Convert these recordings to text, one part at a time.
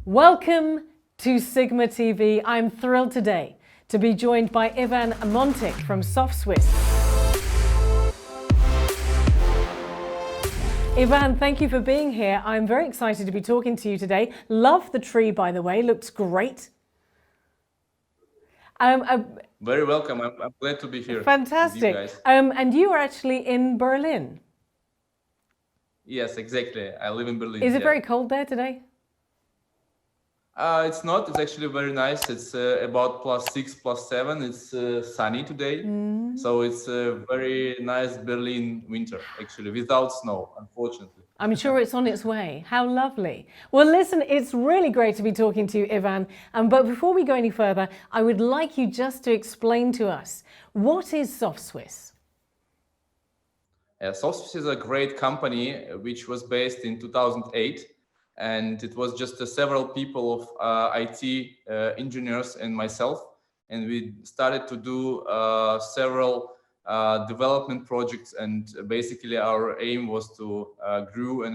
Welcome to SiGMA TV. I'm thrilled today to be joined by Ivan Montik from Softswiss. Ivan, thank you for being here. I'm very excited to be talking to you today. Love the tree, by the way, looks great. Very welcome. I'm glad to be here. Fantastic. With you guys. And you are actually in Berlin. Yes, exactly. I live in Berlin. Is it very cold there today? It's not. It's actually very nice. It's about +6, +7. It's sunny today. So it's a very nice Berlin winter, actually, without snow, unfortunately. I'm sure it's on its way. How lovely. Well, listen, it's really great to be talking to you, Ivan. But before we go any further, I would like you just to explain to us, what is Softswiss? Softswiss is a great company which was based in 2008. And it was just several people of IT engineers and myself. And we started to do several development projects. And basically our aim was to grow an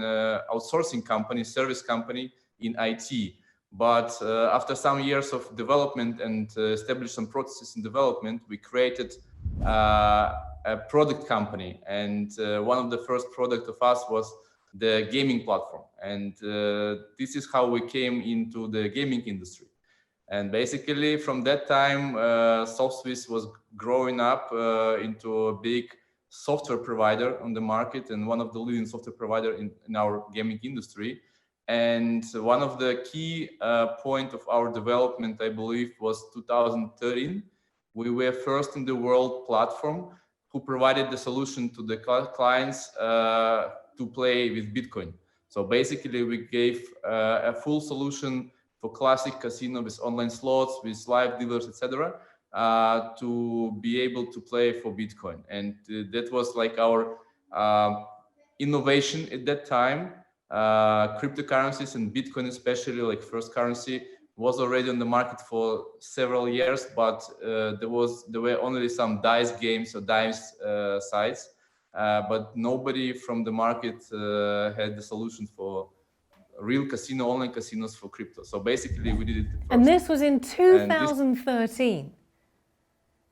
outsourcing company, service company in IT. But after some years of development and established some processes in development, we created a product company. And one of the first product of us was the gaming platform. And this is how we came into the gaming industry. And basically from that time, Softswiss was growing up into a big software provider on the market and one of the leading software provider in our gaming industry. And one of the key point of our development, I believe, was 2013. We were first in the world platform who provided the solution to the clients to play with Bitcoin. So basically we gave a full solution for classic casino with online slots, with live dealers, etc., to be able to play for Bitcoin. And that was like our innovation at that time. Cryptocurrencies and Bitcoin especially, like first currency, was already on the market for several years, but there were only some dice games or dice sites. But nobody from the market had the solution for real casino, online casinos for crypto. So basically we did it first. And this was in 2013.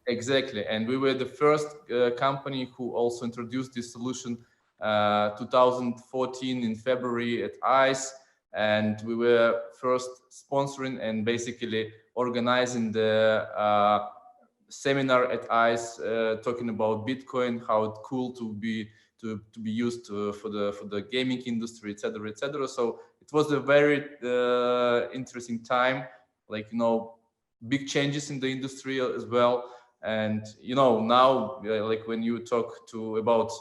Exactly. And we were the first company who also introduced this solution 2014 in February at ICE. And we were first sponsoring and basically organizing the seminar at ICE talking about Bitcoin, how it's cool to be used for the gaming industry, etc., etc. So it was a very interesting time, like, you know, big changes in the industry as well. And you know, now like when you talk about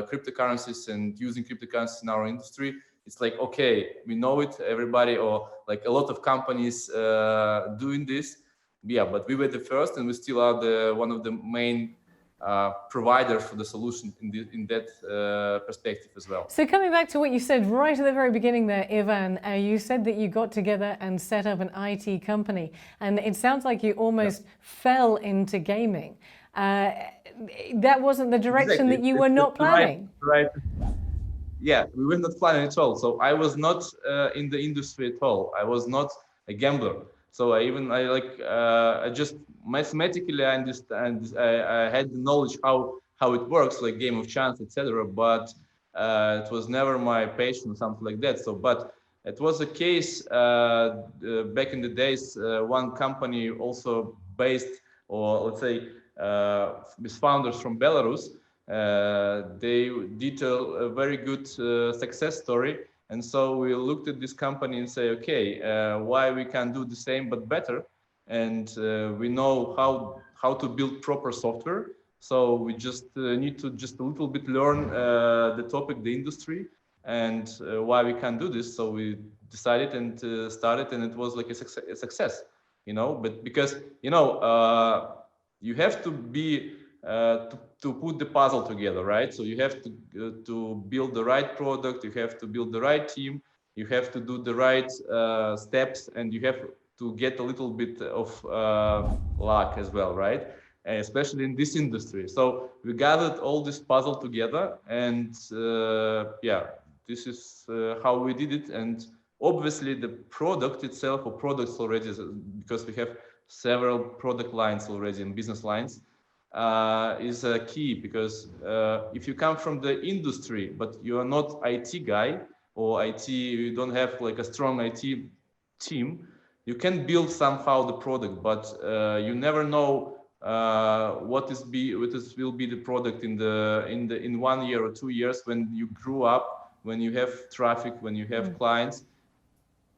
cryptocurrencies and using cryptocurrencies in our industry, it's like, okay, we know it, everybody, or like a lot of companies doing this. Yeah, but we were the first, and we still are one of the main providers for the solution in that perspective as well. So coming back to what you said right at the very beginning there, Ivan, you said that you got together and set up an IT company, and it sounds like you almost fell into gaming. That wasn't the direction that you were not planning. Right. Yeah, we were not planning at all. So I was not in the industry at all. I was not a gambler. So I just mathematically I understand. I had the knowledge how it works, like game of chance, etc. But it was never my passion or something like that. So, but it was a case back in the days. One company also based, or let's say, with founders from Belarus. They did a very good success story. And so we looked at this company and say, okay, why we can't do the same but better? And we know how to build proper software. So we just need to just a little bit learn the topic, the industry, and why we can't do this. So we decided and started, and it was like a success, you know. But because, you know, you have to be to put the puzzle together, right? So you have to build the right product, you have to build the right team, you have to do the right steps, and you have to get a little bit of luck as well, right? Especially in this industry. So we gathered all this puzzle together, and yeah, this is how we did it. And Obviously, the product itself or products already, because we have several product lines already and business lines, is a key, because if you come from the industry but you are not IT guy or IT, you don't have like a strong IT team, you can build somehow the product, but you never know what will be the product in 1 year or 2 years when you grew up, when you have traffic, when you have clients.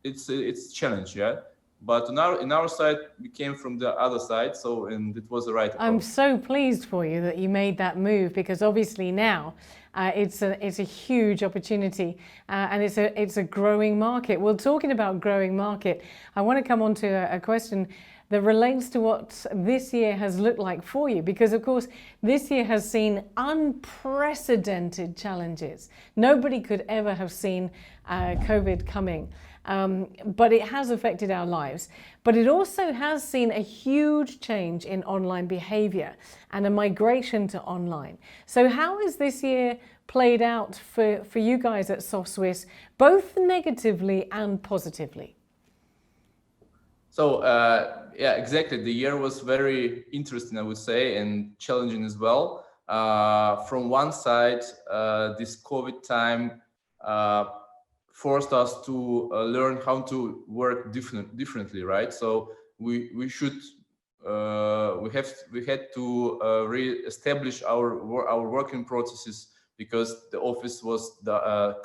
It's challenge, yeah. But in our side, we came from the other side, so, and it was the right approach. I'm so pleased for you that you made that move, because obviously now it's a huge opportunity, and it's a growing market. Well, talking about growing market, I want to come on to a question that relates to what this year has looked like for you, because of course this year has seen unprecedented challenges. Nobody could ever have seen COVID coming. But it has affected our lives. But it also has seen a huge change in online behavior and a migration to online. So how has this year played out for you guys at Softswiss, both negatively and positively? So yeah, exactly. The year was very interesting, I would say, and challenging as well. From one side, this COVID time forced us to learn how to work differently, right? So we had to re-establish our working processes, because the office was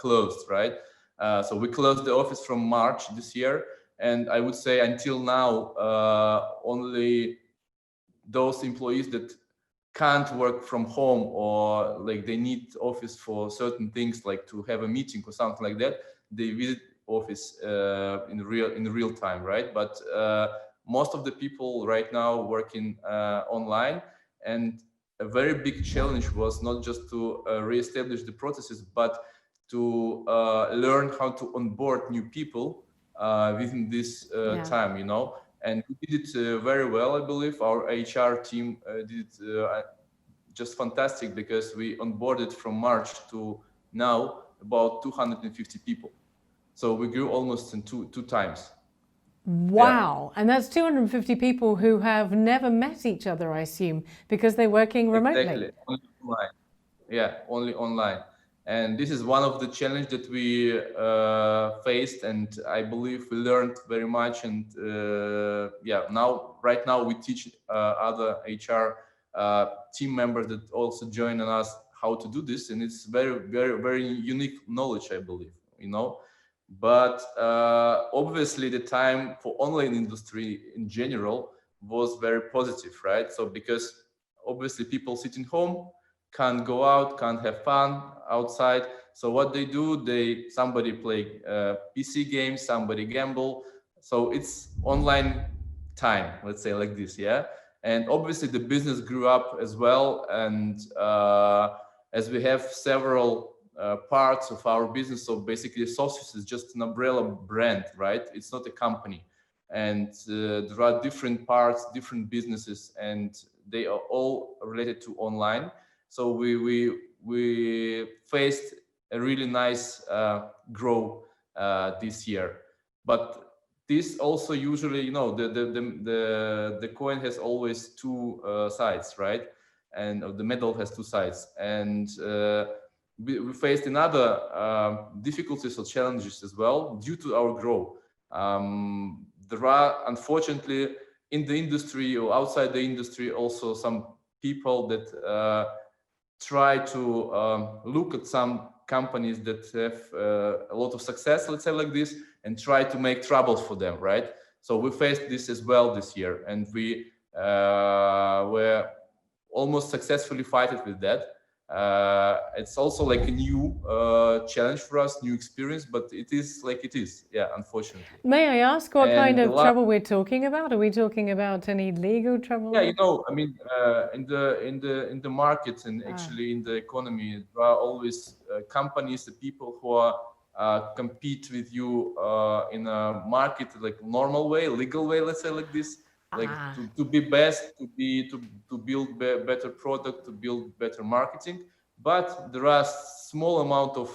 closed, right? So we closed the office from March this year, and I would say until now only those employees that can't work from home, or like they need office for certain things, like to have a meeting or something like that, they visit office in real time, right? But most of the people right now working online, and a very big challenge was not just to reestablish the processes, but to learn how to onboard new people within this time, you know. And we did it very well, I believe. Our HR team did just fantastic, because we onboarded from March to now about 250 people. So we grew almost in two times. Wow. Yeah. And that's 250 people who have never met each other, I assume, because they're working remotely. Exactly. Only online. Yeah, only online. And this is one of the challenges that we faced, and I believe we learned very much. And yeah, right now we teach other HR team members that also join us how to do this, and it's very, very, very unique knowledge, I believe, you know. But obviously the time for online industry in general was very positive, right? So because obviously people sitting home, can't go out, can't have fun outside. So what they do, somebody play PC games, somebody gamble. So it's online time, let's say like this, yeah. And obviously the business grew up as well. And as we have several parts of our business, so basically Softswiss is just an umbrella brand, right? It's not a company. And there are different parts, different businesses, and they are all related to online. So we faced a really nice growth this year. But this also usually, you know, the coin has always two sides, right? And the medal has two sides. And we faced another difficulties or challenges as well due to our growth. There are, unfortunately, in the industry or outside the industry, also some people that try to look at some companies that have a lot of success, let's say like this, and try to make troubles for them, right? So we faced this as well this year, and we were almost successfully fighting with that. It's also like a new challenge for us, new experience, but it is like it is, yeah, unfortunately. May I ask what kind of trouble we're talking about? Are we talking about any legal trouble? Yeah, you know, I mean, in the market and actually in the economy, there are always companies, the people who are compete with you in a market like normal way, legal way, let's say like this. Like to be best, to build better product, to build better marketing. But there are small amount of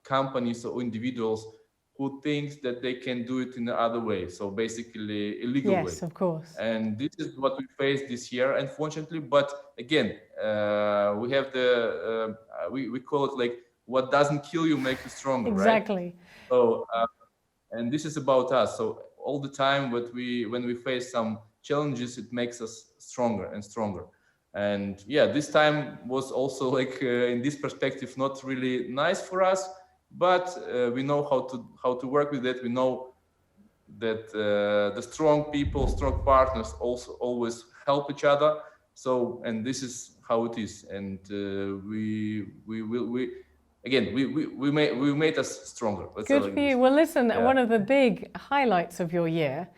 companies or individuals who thinks that they can do it in the other way, so basically illegal way. Yes, of course. And this is what we faced this year, unfortunately. But again, we have we call it like, what doesn't kill you makes you stronger, Exactly. right? So and this is about us. So all the time, when we face some challenges, it makes us stronger and stronger. And yeah, this time was also like in this perspective not really nice for us, but we know how to work with it. We know that the strong people, strong partners also always help each other. So, and this is how it is. And we made us stronger. Let's say Good like for you. this. Well, listen, Yeah. one of the big highlights of your year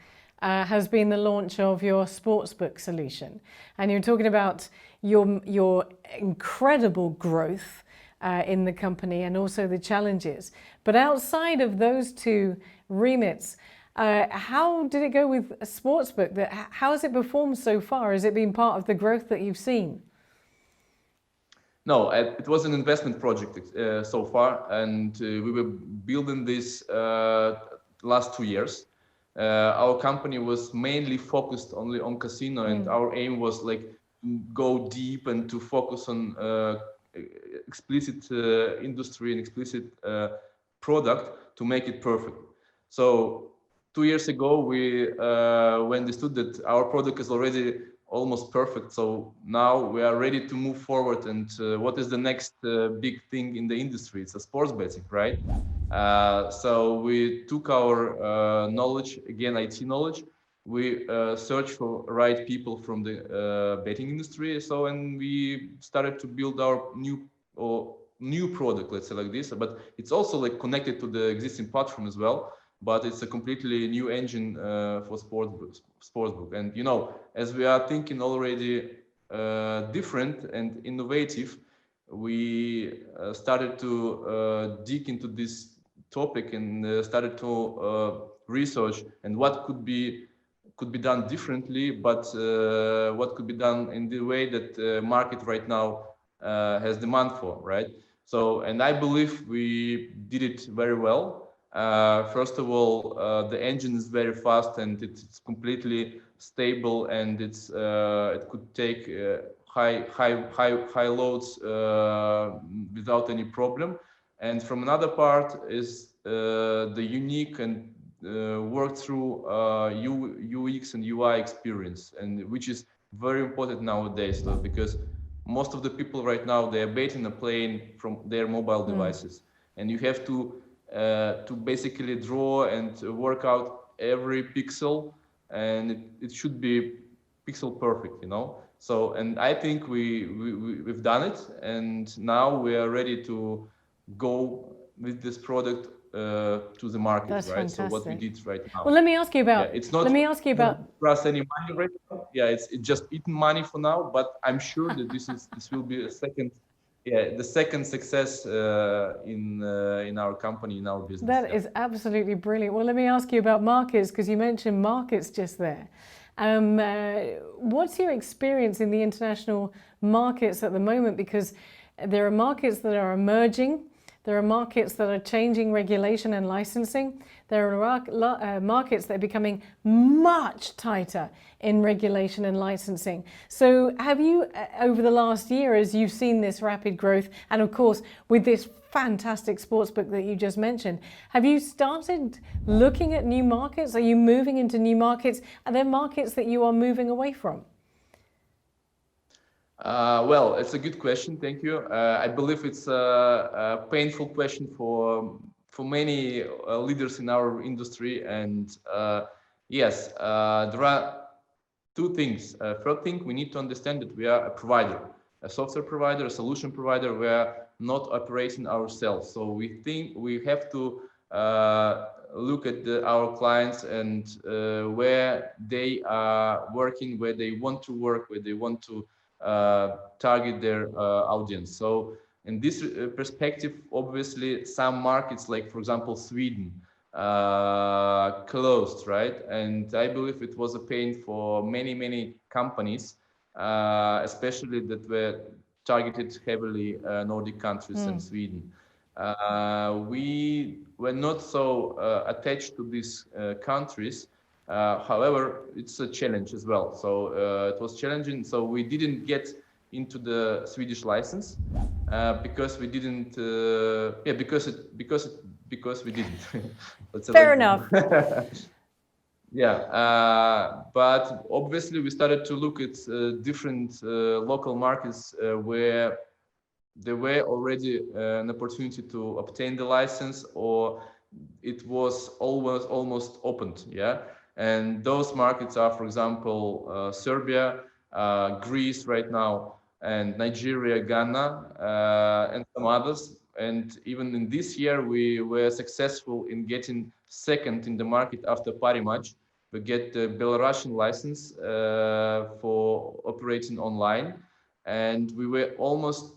has been the launch of your sportsbook solution. And you're talking about your incredible growth in the company and also the challenges. But outside of those two remits, how did it go with a sportsbook? How has it performed so far? Has it been part of the growth that you've seen? No, it was an investment project so far, and we were building this last 2 years. Our company was mainly focused only on casino, and our aim was like to go deep and to focus on explicit industry and explicit product to make it perfect. So 2 years ago, we understood that our product is already almost perfect. So now we are ready to move forward. And what is the next big thing in the industry? It's a sports betting, right? So we took our knowledge, again, IT knowledge. We searched for right people from the betting industry. So, and we started to build our new product, let's say like this. But it's also like connected to the existing platform as well. But it's a completely new engine for sportsbook. And you know, as we are thinking already different and innovative, we started to dig into this topic and started to research and what could be done differently, but what could be done in the way that the market right now has demand for, right? So, and I believe we did it very well. First of all, the engine is very fast and it's completely stable, and it could take high loads without any problem. And from another part is the unique and work through UX and UI experience, and which is very important nowadays, though, because most of the people right now, they are betting a plane from their mobile devices, and you have to basically draw and work out every pixel, and it should be pixel perfect, you know. So, and I think we've done it, and now we are ready to go with this product to the market. That's right? fantastic. So what we did right now. Well, let me ask you about. Yeah, it's not. Let me ask you about. Trust any money right now. Yeah, it's just eating money for now. But I'm sure that this will be a second. Yeah, the second success in our company, in our business. That is absolutely brilliant. Well, let me ask you about markets, because you mentioned markets just there. What's your experience in the international markets at the moment? Because there are markets that are emerging. There are markets that are changing regulation and licensing. There are markets that are becoming much tighter in regulation and licensing. So have you, over the last year, as you've seen this rapid growth, and of course with this fantastic sportsbook that you just mentioned, have you started looking at new markets? Are you moving into new markets? Are there markets that you are moving away from? Well, it's a good question. Thank you. I believe it's a painful question for many leaders in our industry. And yes, there are two things. First thing, we need to understand that we are a provider, a software provider, a solution provider. We are not operating ourselves. So we think we have to look at our clients and where they are working, where they want to work, where they want to target their audience. So in this perspective, obviously some markets, like for example Sweden, closed, right? And I believe it was a pain for many companies, especially that were targeted heavily Nordic countries and Sweden. We were not so attached to these countries. However, it's a challenge as well. So it was challenging. So we didn't get into the Swedish license because we didn't. Yeah, because we didn't. Fair enough. Yeah, but obviously we started to look at different local markets where there were already an opportunity to obtain the license, or it was almost opened. Yeah, and those markets are, for example, Serbia, Greece right now, and Nigeria, Ghana, and some others. And even in this year, we were successful in getting second in the market after Parimatch. We get the Belarusian license for operating online, and we were almost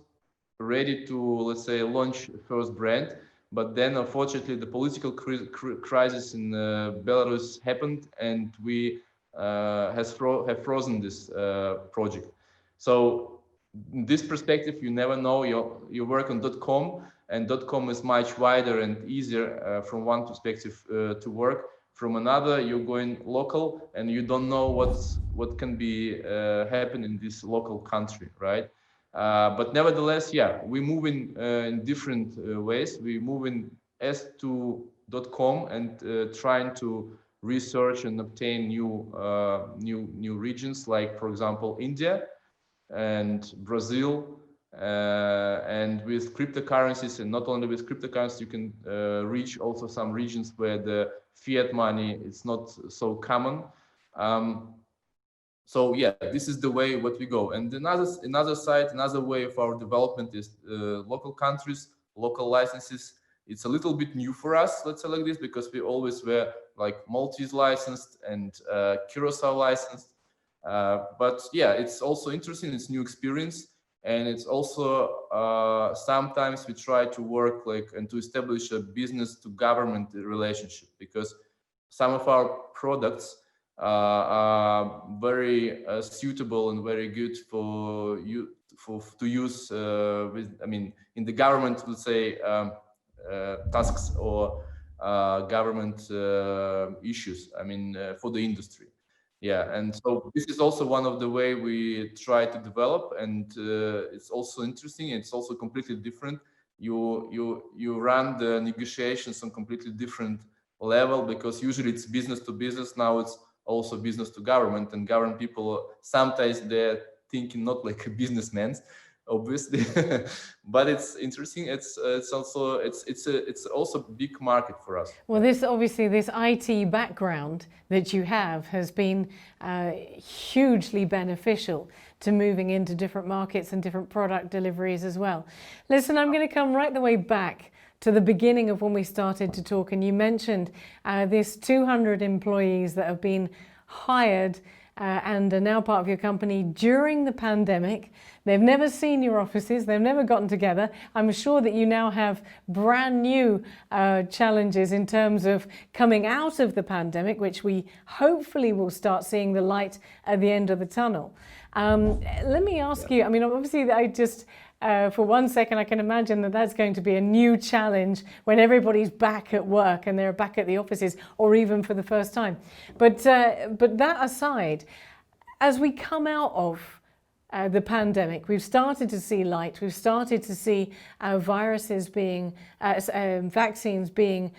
ready to, let's say, launch first brand. But then, unfortunately, the political crisis in Belarus happened, and we have frozen this project. So, in this perspective, you never know. You work on .com, and .com is much wider and easier from one perspective to work. From another, you're going local, and you don't know what can be happen in this local country, right? But nevertheless, yeah, we move in different ways. We move in S2.com and trying to research and obtain new regions, like, for example, India and Brazil. And with cryptocurrencies, and not only with cryptocurrencies, you can reach also some regions where the fiat money is not so common. So yeah, this is the way what we go. And another side, another way of our development is local countries, local licenses. It's a little bit new for us, let's say like this, because we always were like Maltese licensed and Curacao licensed. But yeah, it's also interesting. It's new experience, and it's also sometimes we try to work like and to establish a business to government relationship, because some of our products are very suitable and very good for you to use with, I mean, in the government, let's say, tasks or government issues, I mean, for the industry. Yeah, and so this is also one of the way we try to develop, and it's also interesting. It's also completely different. You run the negotiations on completely different level, because usually it's business to business. Now it's also business to government, and government people sometimes they're thinking not like businessmen, obviously. But it's interesting. It's also a big market for us. Well, this obviously, this IT background that you have has been hugely beneficial to moving into different markets and different product deliveries as well. Listen, I'm going to come right the way back to the beginning of when we started to talk, and you mentioned this 200 employees that have been hired and are now part of your company during the pandemic. They've never seen your offices, they've never gotten together. I'm sure that you now have brand new challenges in terms of coming out of the pandemic, which we hopefully will start seeing the light at the end of the tunnel. Let me ask you, I mean, obviously I just, for 1 second, I can imagine that that's going to be a new challenge when everybody's back at work and they're back at the offices, or even for the first time. But that aside, as we come out of the pandemic, we've started to see light. We've started to see viruses being, vaccines being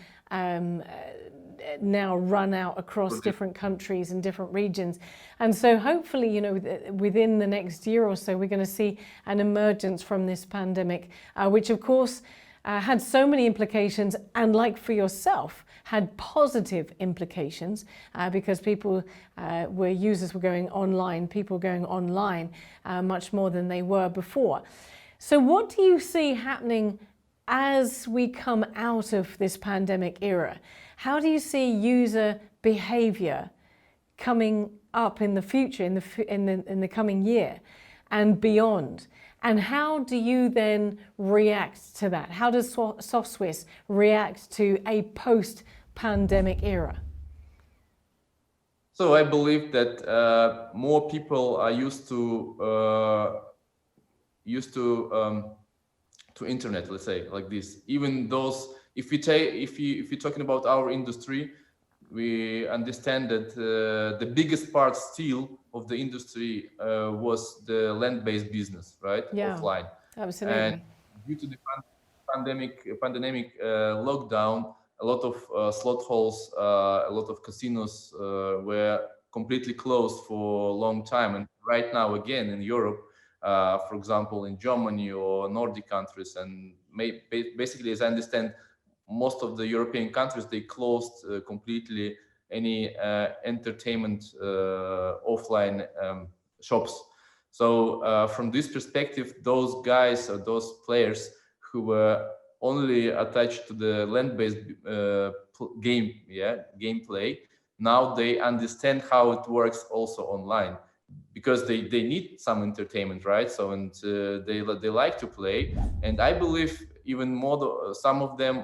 now run out across different countries and different regions. And so hopefully, you know, within the next year or so, we're going to see an emergence from this pandemic, which of course had so many implications, and like for yourself, had positive implications because people users were going online, people going online much more than they were before. So what do you see happening as we come out of this pandemic era? How do you see user behavior coming up in the future, in the coming year and beyond? And how do you then react to that? How does Softswiss react to a post-pandemic era? So I believe that more people are used to to internet, let's say like this. Even those, if you're talking about our industry, we understand that the biggest part still of the industry was the land-based business, right? Yeah, offline. absolutely. And due to the pandemic lockdown, a lot of slot halls, a lot of casinos were completely closed for a long time. And right now, again in Europe, for example, in Germany or Nordic countries, and basically, as I understand, most of the European countries, they closed completely any entertainment offline shops. So from this perspective, those guys or those players who were only attached to the land-based gameplay, now they understand how it works also online, because they need some entertainment, right? So and they like to play, and I believe even more some of them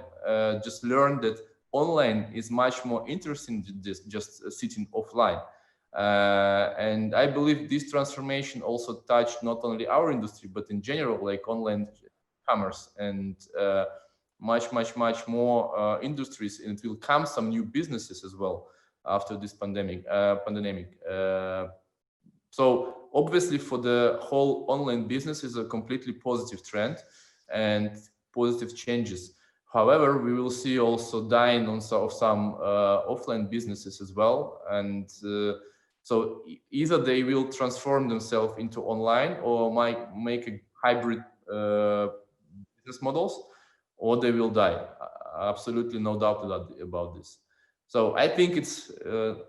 just learned that online is much more interesting than just sitting offline. And I believe this transformation also touched not only our industry, but in general, like online commerce and much more industries, and it will come some new businesses as well after this pandemic. So obviously, for the whole online business is a completely positive trend and positive changes. However, we will see also dying of some offline businesses as well, and so either they will transform themselves into online or might make a hybrid business models, or they will die. Absolutely no doubt about this. So I think it's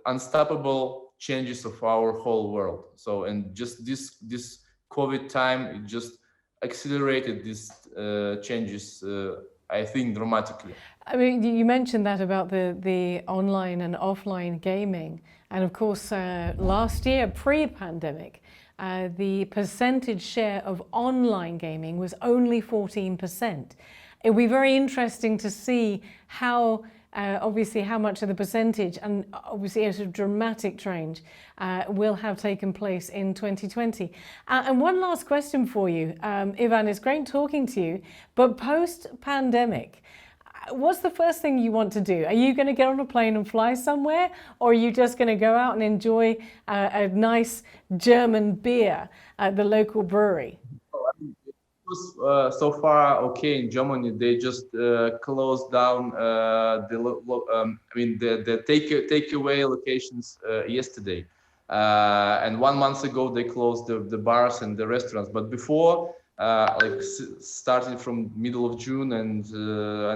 unstoppable changes of our whole world. So, and just this COVID time, it just accelerated these changes, I think, dramatically. I mean, you mentioned that about the online and offline gaming. And of course, last year, pre-pandemic, the percentage share of online gaming was only 14%. It will be very interesting to see how, obviously, how much of the percentage, and obviously a sort of dramatic change, will have taken place in 2020. And one last question for you, Ivan, it's great talking to you, but post-pandemic, what's the first thing you want to do? Are you going to get on a plane and fly somewhere, or are you just going to go out and enjoy a nice German beer at the local brewery? So far okay in Germany. They just closed down the takeaway locations yesterday, and 1 month ago they closed the bars and the restaurants. But before, starting from middle of June and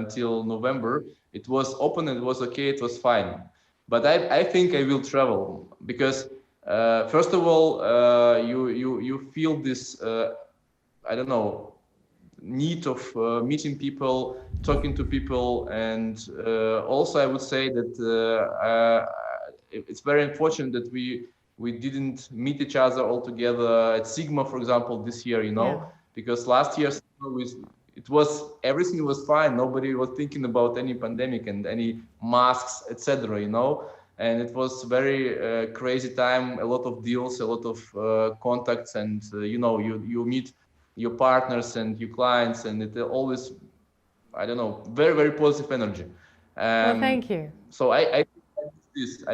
until November, it was open and it was okay. It was fine. But I think I will travel because first of all, you feel this. I don't know, need of meeting people, talking to people, and also I would say that it's very unfortunate that we didn't meet each other all together at SiGMA, for example, this year, because last year everything was fine. Nobody was thinking about any pandemic and any masks, etc. And it was very crazy time. A lot of deals, a lot of contacts, and you meet your partners and your clients, and it always, I don't know, very, very positive energy. Well, thank you. So I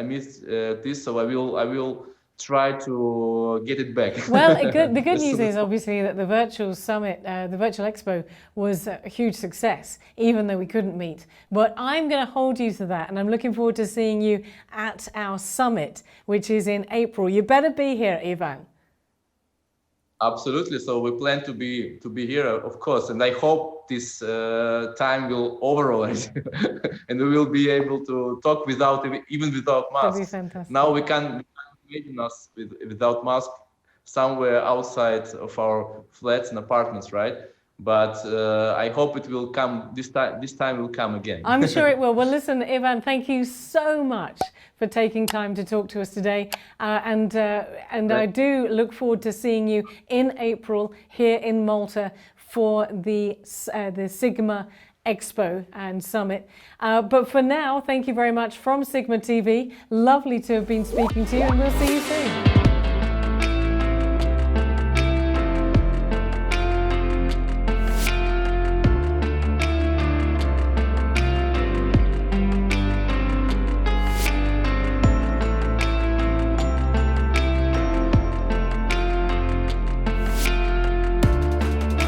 missed this, so I will try to get it back. Well, the good news is obviously that the virtual summit, the virtual expo was a huge success, even though we couldn't meet. But I'm going to hold you to that, and I'm looking forward to seeing you at our summit, which is in April. You better be here, Ivan. Absolutely. So we plan to be here, of course, and I hope this time will overall and we will be able to talk even without masks. That'd be fantastic. Now we can imagine us without mask somewhere outside of our flats and apartments, right? But I hope it will come this time will come again. I'm sure it will. Well, listen, Ivan, thank you so much for taking time to talk to us today. And I do look forward to seeing you in April here in Malta for the SiGMA Expo and Summit. But for now, thank you very much from SiGMA TV. Lovely to have been speaking to you, and we'll see you soon.